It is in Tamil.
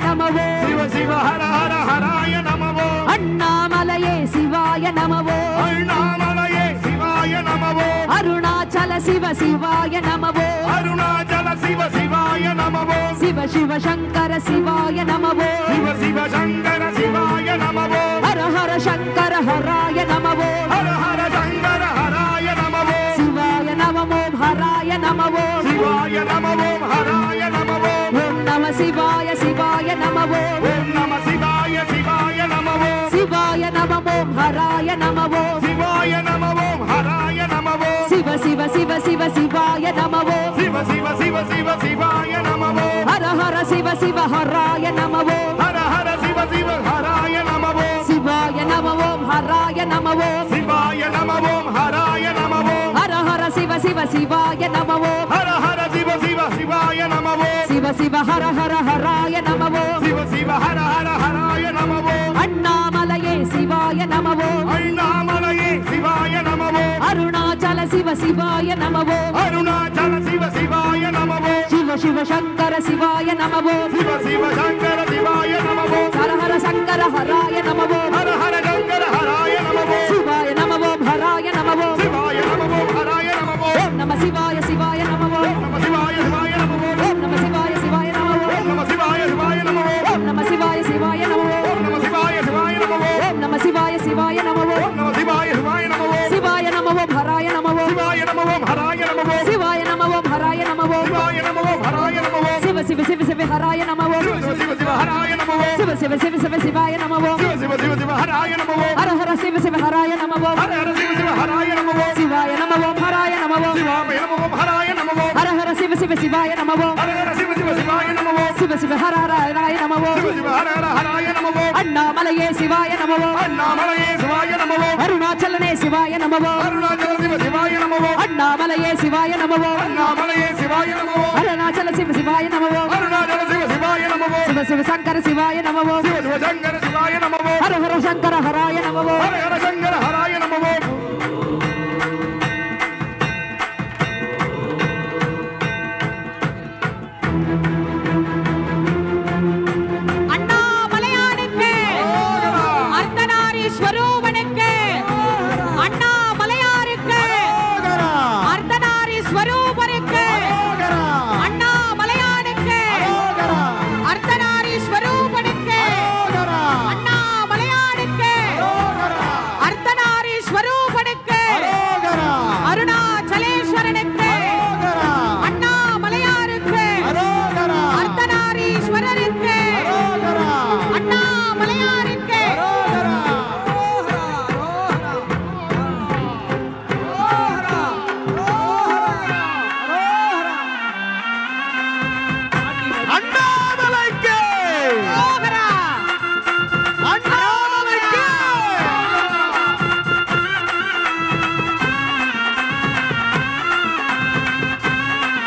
நமவோ சிவ சிவ ஹர ஹர ஹராய நமவோ அண்ணாமலையே சிவாய நமவோ அண்ணாமலையே சிவாய நமவோ அருணாச்சல சிவ சிவாய நமவோ அருணாச்சல சிவ சிவாய நமவோ சிவ சிவ சங்கர சிவாய நமவோ சிவ சிவ சங்கர சிவாய நமவோ ஹர ஹர சங்கர ஹராய நமவோ ஹர ஹர சங்கர ஹராய நமவோ சிவாய நமமோ ஹராய நமவோ சிவாய நமவோ ஹராய நமவோ ஓம் நம சிவாய சிவாய நமவோ ஓம் நம சிவாய சிவாய நமவோ சிவாய நமமோ ஹராய நமவோ சிவாய நமவோ ஹராய நமவோ சிவ சிவ சிவ சிவ சிவாய நமவோ சிவ சிவ சிவ சிவ சிவாய நமவோ ஹர ஹர சிவ சிவ ஹராய நமவோ ஹர ஹர சிவ சிவ ஹராய நமவோ சிவாய நமவோ ஹராய நமவோ சிவாய நமவோ ஹராய நமவோ ஹர ஹர சிவ சிவ சிவாய நமவோ ஹர ஹர சிவ சிவ சிவாய நமவோ சிவ சிவ ஹர ஹர ஹராய நமவோ சிவ சிவ ஹர ஹர ஹராய நமவோ அண்ணாமலையே சிவாய நமவோ அண்ணாமலையே சிவாய நமவோ அருணாச்சல சிவ சிவாய நமவோ அருணாச்சல சிவ சிவாய நமவோ சிவ சிவ சங்கர சிவாய நமவோ சிவ சிவ சங்கர சிவாய நமவோ ஹர ஹர சங்கர ஹராய நமவோ ஹர ஹர சங்கர ஹராய நமவோ சிவாய நமவோ ஹராய நமவோ சிவாய நமவோ ஹராய நமவோ ஓம் நம சிவாய சிவாய நமவோ நம சிவாய சிவாய நமவோ ஓம் நம சிவாய சிவாய நமவோ நம சிவாய சிவாய நமவோ ஓம் நம சிவாய சிவாய நமவோ நம சிவாய சிவாய நமவோ ஓம் நம சிவாய சிவாய நமவோ நம சிவாய சிவாய நமவோ சிவாய நமவோ ஹராய நமவோ சிவாய நமவோ ஹராய நமவோ சிவாய நமவோ ஹராய நமவோ சிவாய நமவோ ஹராய நமவோ சிவ சிவ சிவ சிவ ஹராய நமவோ சிவ சிவ சிவ ஹராய நமவோ சிவ சிவ சிவ சிவ சிவாய நமவோ சிவ சிவ சிவ சிவ ஹராய நமவோ ஹர ஹர சிவ சிவ ஹராய நமவோ ஹர ஹர சிவ சிவ ஹராய நமவோ சிவாய நமவோ ஹராய நமவோ சிவாய நமவோ ஹராய நமவோ ஹர ஹர சிவ சிவ சிவாய நமவோ ஹர ஹர சிவ சிவ சிவாய நமவோ சிவ சிவ ஹர ஹர ஹராய நமவோ சிவ சிவ ஹர ஹர ஹராய நமவோ அண்ணாமலையே சிவாய நமவோ அண்ணாமலையே சிவாய நமவோ அருணாச்சலனே சிவாய நமவோ அருணாச்சல சிவ சிவாய நமவோ அண்ணாமலையே சிவாய நமவோ அண்ணாமலையே சிவாய நமவோ அருணாச்சல சிவ சிவாய நமவோ அருணாச்சல சிவ சிவாய நமவோ சிவ சிவ சங்கர சிவாய நமவோ சிவ சிவ சங்கர சிவாய நமவோ ஹர ஹர சங்கர ஹராய நமவோ ஹர ஹர சங்கர ஹராய நமவோ